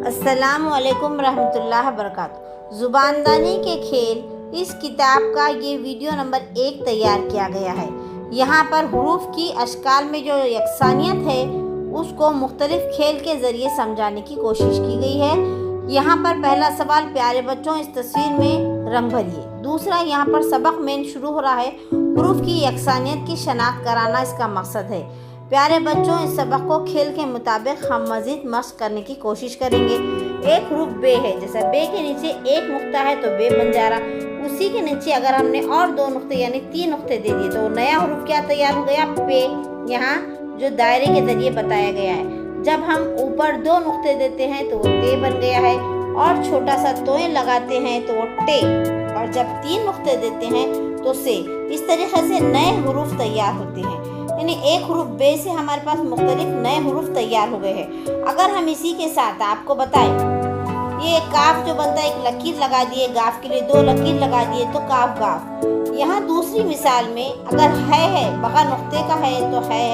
अस्सलामुअलैकुम रहमतुल्लाह बरकातुहू। ज़ुबानदानी के खेल इस किताब का ये वीडियो नंबर 1 तैयार किया गया है। यहाँ पर हुरूफ की अशकाल में जो यकसानियत है उसको मुख्तलिफ खेल के ज़रिए समझाने की कोशिश की गई है। यहाँ पर पहला सवाल, प्यारे बच्चों इस तस्वीर में रंग भरिए। दूसरा, यहाँ पर सबक में शुरू हो रहा है, हुरूफ की यकसानियत की शनाख्त कराना इसका मकसद है। प्यारे बच्चों इस सबक को खेल के मुताबिक हम मज़ीद मश्क करने की कोशिश करेंगे। एक हुरूफ बे है, जैसा बे के नीचे एक नुक्ता है तो बे बन जा रहा। उसी के नीचे अगर हमने और 2 नुक्ते यानी 3 नुक्ते दे दिए तो नया हुरूफ क्या तैयार हो गया, पे। यहाँ जो दायरे के जरिए बताया गया है। जब हम ऊपर 2 नुक्ते देते हैं तो वो ते बन गया है, और छोटा सा तोय लगाते हैं तो वो टे, और जब 3 नुक्ते देते हैं तो से। इस तरीके से नए हुरूफ तैयार होते हैं। यानी एक हुरूफ बे से हमारे पास मुख्तलिफ नए हुरूफ तैयार हो गए हैं। अगर हम इसी के साथ आपको बताएं, ये काफ जो बनता है, एक लकीर लगा दिए, गाफ के लिए 2 लकीर लगा दिए तो काफ गाफ। यहाँ दूसरी मिसाल में अगर है बगैर नुक्ते का है तो है,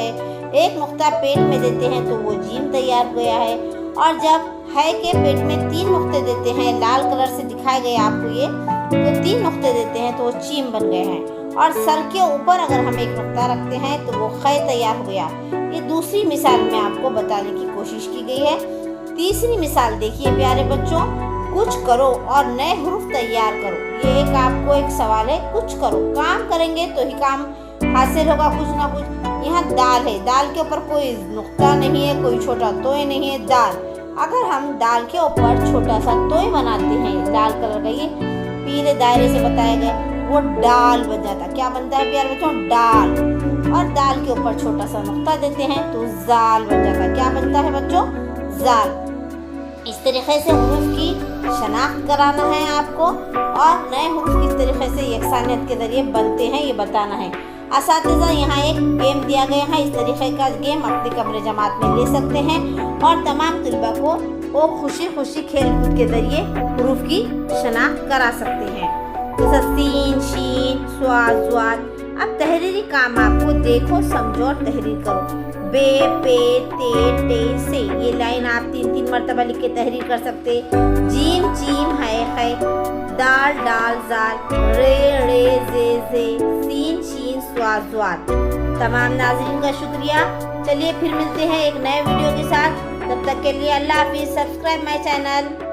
एक नुक्ता पेट में देते हैं तो वो जीम तैयार हो गया है, और जब है के पेट में 3 नुक्ते देते हैं, लाल कलर से दिखाए गए आपको ये, तो 3 नुक्ते देते हैं तो वो चीम बन गए हैं। और सर के ऊपर अगर हम एक नुक्ता रखते हैं तो वो खे तैयार हो गया। ये दूसरी मिसाल में आपको बताने की कोशिश की गई है। तीसरी मिसाल देखिए प्यारे बच्चों, कुछ करो और नए हुरूफ तैयार करो। ये एक आपको एक सवाल है, कुछ करो, काम करेंगे तो ही काम हासिल होगा कुछ ना कुछ। यहाँ दाल है, दाल के ऊपर कोई नुक्ता नहीं है, कोई छोटा तोय नहीं है, दाल। अगर हम दाल के ऊपर छोटा सा तोय बनाते हैं, लाल कलर का, ये पीले दायरे से बताया गया, वो डाल बन जाता। क्या बनता है प्यारे बच्चों, डाल। और दाल के ऊपर छोटा सा नुक्ता देते हैं तो जाल बन जाता। क्या बनता है बच्चों, जाल। इस तरीके से हुरूफ की शनाख्त कराना है आपको, और नए हुरूफ किस तरीके से यकसानियत के जरिए बनते हैं ये बताना है। असातिज़ा यहाँ एक गेम दिया गया है, इस तरीके का गेम अपनी कमरे जमात में ले सकते हैं, और तमाम तलबा को वो खुशी खुशी खेल कूद के जरिए हुरूफ की शनाख्त करा सकते हैं। जैसा सीन, शीन, स्वाद, ज्वाद। अब तहरीरी काम आपको देखो, समझो और तहरीर करो। बे, पे, ते, टे, से, ये लाइन आप 3-3 मरतबा लिख के तहरीर कर सकते। जीम, चीम, है, दाल, डाल, जाल, रे, जे, सीन, शीन, स्वाद, ज्वाद। तमाम नाज़रीन का शुक्रिया। चलिए फिर मिलते हैं एक नए वीडियो के साथ। तब तक के लिए अल्लाह हाफिज़। Subscribe my channel.